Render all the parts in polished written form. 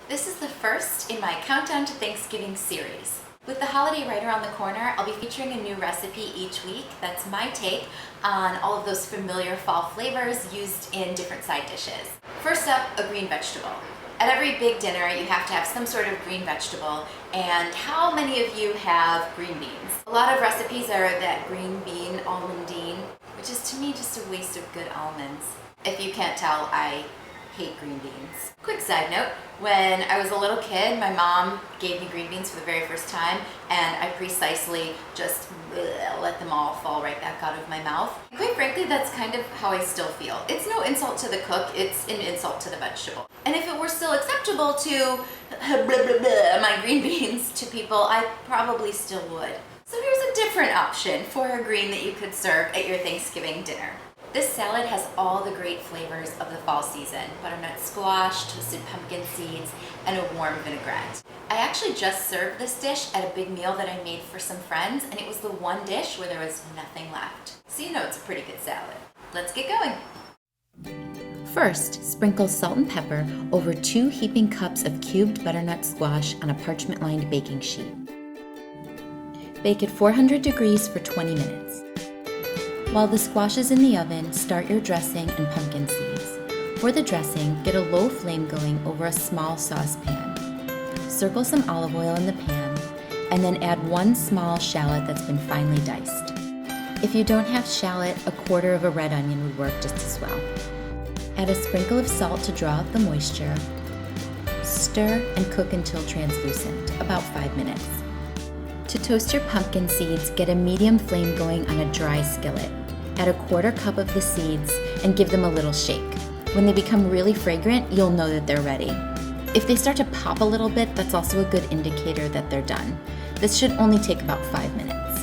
This is the first in my Countdown to Thanksgiving series. With the holiday right around the corner, I'll be featuring a new recipe each week that's my take on all of those familiar fall flavors used in different side dishes. First up, a green vegetable. At every big dinner, you have to have some sort of green vegetable, and how many of you have green beans? A lot of recipes are that green bean almondine, which is to me just a waste of good almonds. If you can't tell, I hate green beans. Quick side note, when I was a little kid, my mom gave me green beans for the very first time, and I precisely just let them all fall right back out of my mouth. Quite frankly, that's kind of how I still feel. It's no insult to the cook, it's an insult to the vegetable. And if it were still acceptable to my green beans to people, I probably still would. So here's a different option for a green that you could serve at your Thanksgiving dinner. This salad has all the great flavors of the fall season: butternut squash, toasted pumpkin seeds, and a warm vinaigrette. I actually just served this dish at a big meal that I made for some friends, and it was the one dish where there was nothing left. So you know it's a pretty good salad. Let's get going. First, sprinkle salt and pepper over 2 heaping cups of cubed butternut squash on a parchment-lined baking sheet. Bake at 400 degrees for 20 minutes. While the squash is in the oven, start your dressing and pumpkin seeds. For the dressing, get a low flame going over a small saucepan. Circle some olive oil in the pan, and then add 1 small shallot that's been finely diced. If you don't have shallot, a quarter of a red onion would work just as well. Add a sprinkle of salt to draw out the moisture. Stir and cook until translucent, about 5 minutes. To toast your pumpkin seeds, get a medium flame going on a dry skillet. Add a quarter cup of the seeds and give them a little shake. When they become really fragrant, you'll know that they're ready. If they start to pop a little bit, that's also a good indicator that they're done. This should only take about 5 minutes.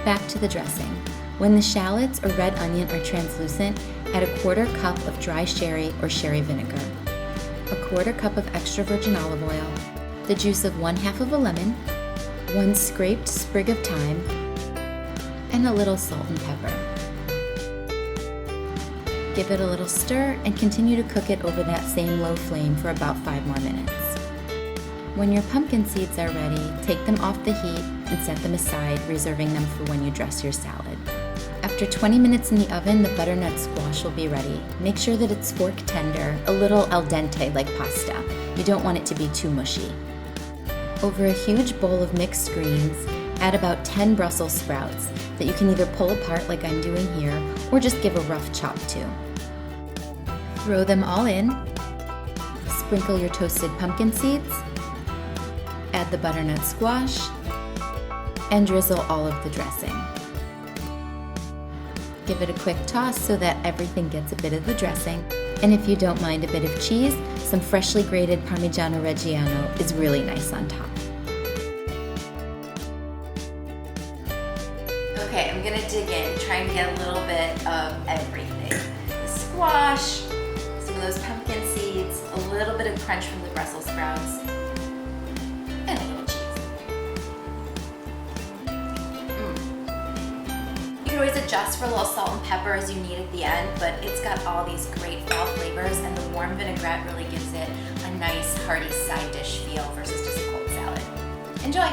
Back to the dressing. When the shallots or red onion are translucent, add a quarter cup of dry sherry or sherry vinegar, a quarter cup of extra virgin olive oil, the juice of 1/2 of a lemon, 1 scraped sprig of thyme, and a little salt and pepper. Give it a little stir and continue to cook it over that same low flame for about 5 more minutes. When your pumpkin seeds are ready, take them off the heat and set them aside, reserving them for when you dress your salad. After 20 minutes in the oven, the butternut squash will be ready. Make sure that it's fork tender, a little al dente like pasta. You don't want it to be too mushy. Over a huge bowl of mixed greens, add about 10 Brussels sprouts that you can either pull apart like I'm doing here, or just give a rough chop to. Throw them all in, sprinkle your toasted pumpkin seeds, add the butternut squash, and drizzle all of the dressing. Give it a quick toss so that everything gets a bit of the dressing, and if you don't mind a bit of cheese, some freshly grated Parmigiano Reggiano is really nice on top. Okay, I'm gonna dig in, try and get a little bit of everything. The squash, some of those pumpkin seeds, a little bit of crunch from the Brussels sprouts, and a little cheese. You can always adjust for a little salt and pepper as you need at the end, but it's got all these great fall flavors, and the warm vinaigrette really gives it a nice hearty side dish feel versus just a cold salad. Enjoy!